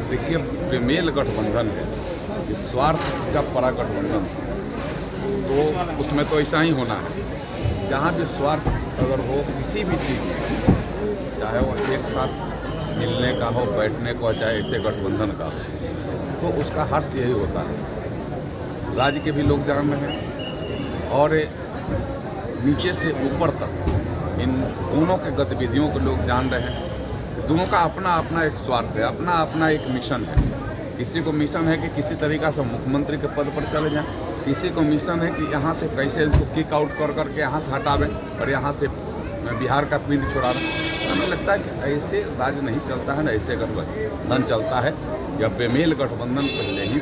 देखिए, बेमेल गठबंधन है, स्वार्थ का बड़ा गठबंधन है, तो उसमें तो ऐसा ही होना है। जहाँ भी स्वार्थ अगर हो किसी भी चीज़ में, चाहे वो एक साथ मिलने का हो, बैठने का हो, चाहे ऐसे गठबंधन का हो, तो उसका हर्ष यही होता है। राज्य के भी लोग जान रहे हैं और नीचे से ऊपर तक इन दोनों के गतिविधियों को लोग जान रहे हैं। दोनों का अपना अपना एक स्वार्थ है, अपना अपना एक मिशन है। किसी को मिशन है कि किसी तरीक़ा से मुख्यमंत्री के पद पर चले जाएं, किसी को मिशन है कि यहाँ से कैसे इनको किक आउट कर करके यहाँ से हटावें और यहाँ से बिहार का पिंड छुड़ा दें। हमें लगता है कि ऐसे राज्य नहीं चलता है, न ऐसे गठबंधन चलता है। यह बेमेल गठबंधन पहले ही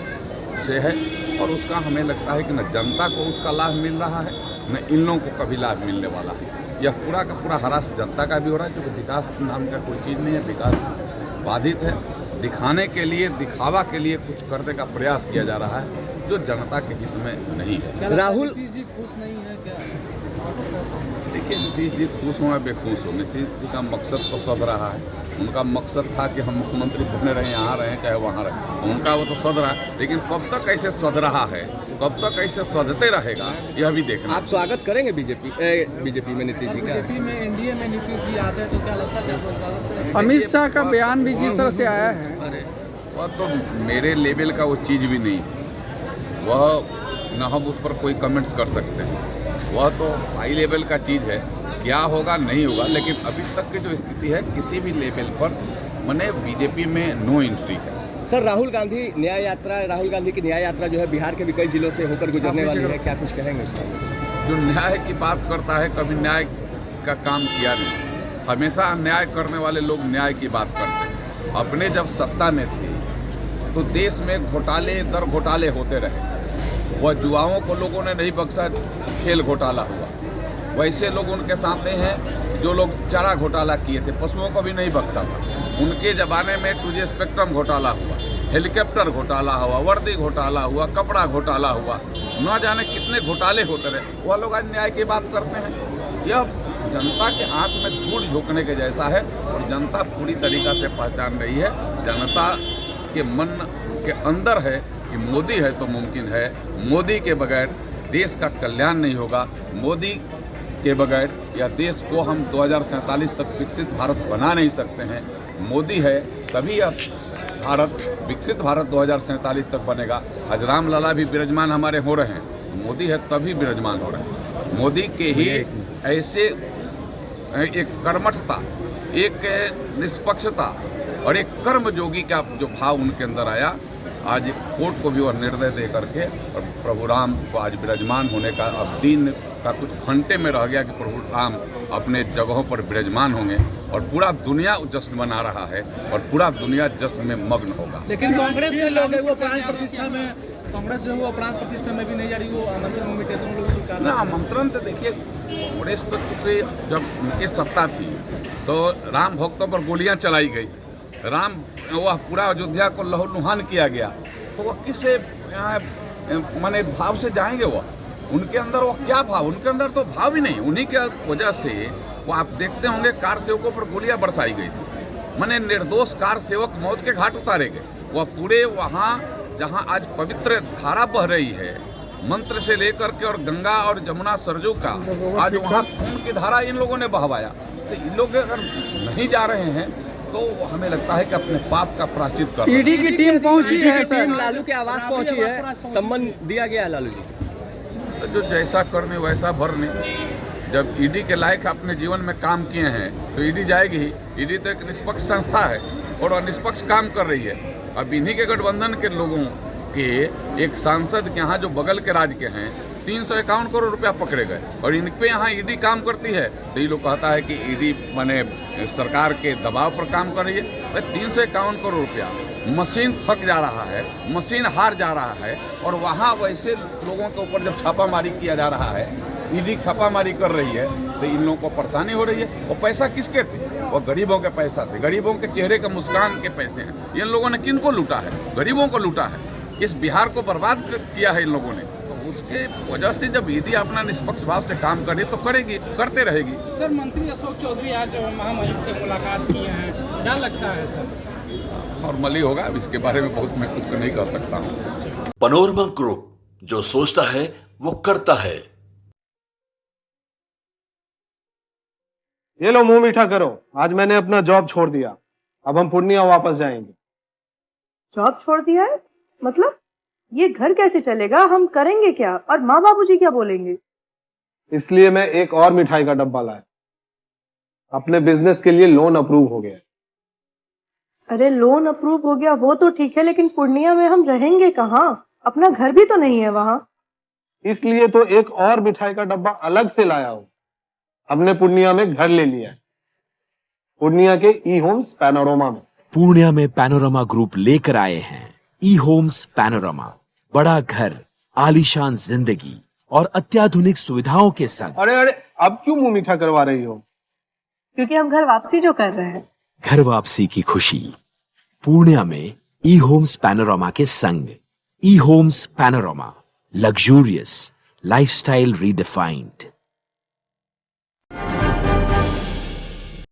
से है और उसका हमें लगता है कि न जनता को उसका लाभ मिल रहा है, न इन लोगों को कभी लाभ मिलने वाला है। यह पूरा का पूरा हरास जनता का भी हो रहा है, क्योंकि विकास नाम का कोई चीज़ नहीं है। विकास बाधित है, दिखाने के लिए, दिखावा के लिए कुछ करने का प्रयास किया जा रहा है जो जनता के हित में नहीं है। राहुल जी खुश नहीं है क्या? देखिए, नीतीश जी खुश हो या बेखुश हो, नीतीश जी का मकसद तो सद रहा है। उनका मकसद था कि हम मुख्यमंत्री बने रहें, यहाँ रहें चाहे वहाँ रहें, उनका वो तो सद रहा है। लेकिन कब तक ऐसे सद रहा है, कब तक ऐसे सदते रहेगा, यह भी देखना। आप स्वागत करेंगे बीजेपी में नीतीश जी का? बीजेपी में, एनडीए में नीतीश जी आते हैं तो क्या लगता है आपको स्वागत करेंगे? अमित शाह का बयान भी जिस तरह से आया है, अरे वह तो मेरे लेवल का वो चीज़ भी नहीं है, वह न हम उस पर कोई कमेंट्स कर सकते हैं। वह तो हाई लेवल का चीज़ है, क्या होगा नहीं होगा। लेकिन अभी तक की जो स्थिति है, किसी भी लेवल पर मैंने बीजेपी में नो एंट्री है। सर, राहुल गांधी की न्याय यात्रा जो है बिहार के भी कई जिलों से होकर गुजरने वाली है, क्या कुछ कहेंगे इसमें? जो न्याय की बात करता है, कभी न्याय का काम किया नहीं। हमेशा अन्याय करने वाले लोग न्याय की बात करते हैं। अपने जब सत्ता में थे तो देश में घोटाले दर घोटाले होते रहे। वह युवाओं को लोगों ने नहीं बख्शा, खेल घोटाला हुआ। वैसे लोग उनके साथ हैं जो लोग चारा घोटाला किए थे, पशुओं को भी नहीं बख्शा था। उनके ज़माने में 2G स्पेक्ट्रम घोटाला हुआ, हेलीकॉप्टर घोटाला हुआ, वर्दी घोटाला हुआ, कपड़ा घोटाला हुआ, न जाने कितने घोटाले होते रहे। वह लोग आज न्याय की बात करते हैं। यह जनता के आंख में धूल झोंकने के जैसा है और जनता पूरी तरीक़ा से पहचान रही है। जनता के मन के अंदर है कि मोदी है तो मुमकिन है। मोदी के बगैर देश का कल्याण नहीं होगा। मोदी के बगैर या देश को हम 2047 तक विकसित भारत बना नहीं सकते हैं। मोदी है तभी अब भारत विकसित भारत 2047 तक बनेगा। आज राम लला भी विराजमान हमारे हो रहे हैं, मोदी है तभी विराजमान हो रहे हैं। मोदी के ही ऐसे एक कर्मठता, एक निष्पक्षता और एक कर्मयोगी का जो भाव उनके अंदर आया, आज कोर्ट को भी वह निर्णय दे करके और प्रभु राम को आज विराजमान होने का अब दिन का कुछ घंटे में रह गया कि प्रभु राम अपने जगहों पर विराजमान होंगे और पूरा दुनिया जश्न मना रहा है और पूरा दुनिया जश्न में मग्न होगा। लेकिन कांग्रेस के लोग वो प्राण प्रतिष्ठा में, कांग्रेस जो वो प्राण प्रतिष्ठा में भी नहीं जा रही, वो आमंत्रण इन्विटेशन लोग स्वीकार ना। आमंत्रण तो देखिए, कांग्रेस तो क्योंकि जब उनकी सत्ता थी तो राम भक्तों पर गोलियां चलाई गई, राम वह पूरा अयोध्या को लहूलुहान किया गया, तो वह किस माने भाव से जाएंगे? वह उनके अंदर वो क्या भाव, उनके अंदर तो भाव ही नहीं। उन्हीं के वजह से वो आप देखते होंगे कार सेवकों पर गोलियां बरसाई गई थी, माने निर्दोष कार सेवक मौत के घाट उतारे गए। वह पूरे वहाँ जहाँ आज पवित्र धारा बह रही है, मंत्र से लेकर के और गंगा और जमुना सरजू का, आज वहाँ खून की धारा इन लोगों ने बहवाया। तो इन लोग अगर नहीं जा रहे हैं तो हमें लगता है कि अपने पाप का प्रायश्चित कर। ईडी की टीम पहुंची है सर, लालू के आवास पहुंची है, सम्मान दिया गया लालू जी। तो जो जैसा करने वैसा भरने। जब ईडी के लायक अपने जीवन में काम किए हैं तो ईडी जाएगी ही। ईडी तो एक निष्पक्ष संस्था है और वह निष्पक्ष काम कर रही है। अब इन्हीं के गठबंधन के लोगों के एक सांसद के यहाँ जो बगल के राज्य के हैं 351 करोड़ रुपया पकड़े गए और इन पे यहाँ ईडी काम करती है। तो ये लोग कहता है कि ईडी माने सरकार के दबाव पर काम कर रही है। 351 करोड़ रुपया, मशीन थक जा रहा है, मशीन हार जा रहा है और वहाँ वैसे लोगों के ऊपर जब छापामारी किया जा रहा है, ईडी छापामारी कर रही है, तो इन लोगों को परेशानी हो रही है। वो पैसा किसके थे? वो गरीबों के पैसा थे, गरीबों के चेहरे के मुस्कान के पैसे हैं। इन लोगों ने किनको लूटा है? गरीबों को लूटा है। इस बिहार को बर्बाद किया है इन लोगों ने। तो उसके वजह से जब ईडी अपना निष्पक्ष भाव से काम करे तो करेगी, करते रहेगी। सर, मंत्री अशोक चौधरी आज महामहिम से मुलाकात किए हैं, क्या लगता है सर? नॉर्मली होगा। अब इसके बारे में बहुत मैं कुछ नहीं कर सकता हूँ। पैनोरमा ग्रुप, जो सोचता है वो करता है। ये लो मुंह मीठा करो, आज मैंने अपना जॉब छोड़ दिया, अब हम पूर्णिया वापस जाएंगे। जॉब छोड़ दिया है? मतलब ये घर कैसे चलेगा? हम करेंगे क्या? और माँ बाबूजी क्या बोलेंगे? इसलिए मैं एक और मिठाई का डब्बा लाया। अपने बिजनेस के लिए लोन अप्रूव हो गया। अरे लोन अप्रूव हो गया वो तो ठीक है, लेकिन पूर्णिया में हम रहेंगे कहाँ? अपना घर भी तो नहीं है वहाँ। इसलिए तो एक और मिठाई का डब्बा अलग से लाया हूँ। हमने पूर्णिया में घर ले लिया है, पूर्णिया के ई होम्स पैनोरमा में। पूर्णिया में पैनोरमा ग्रुप लेकर आए हैं ई होम्स पैनोरमा। बड़ा घर, आलीशान जिंदगी और अत्याधुनिक सुविधाओं के संग। अरे अरे, अब क्यों मुंह मीठा करवा रही हो? क्योंकि हम घर वापसी जो कर रहे हैं। घर वापसी की खुशी पूर्णिया में ई होम्स पैनोरमा के संग। E homes panorama, luxurious lifestyle redefined.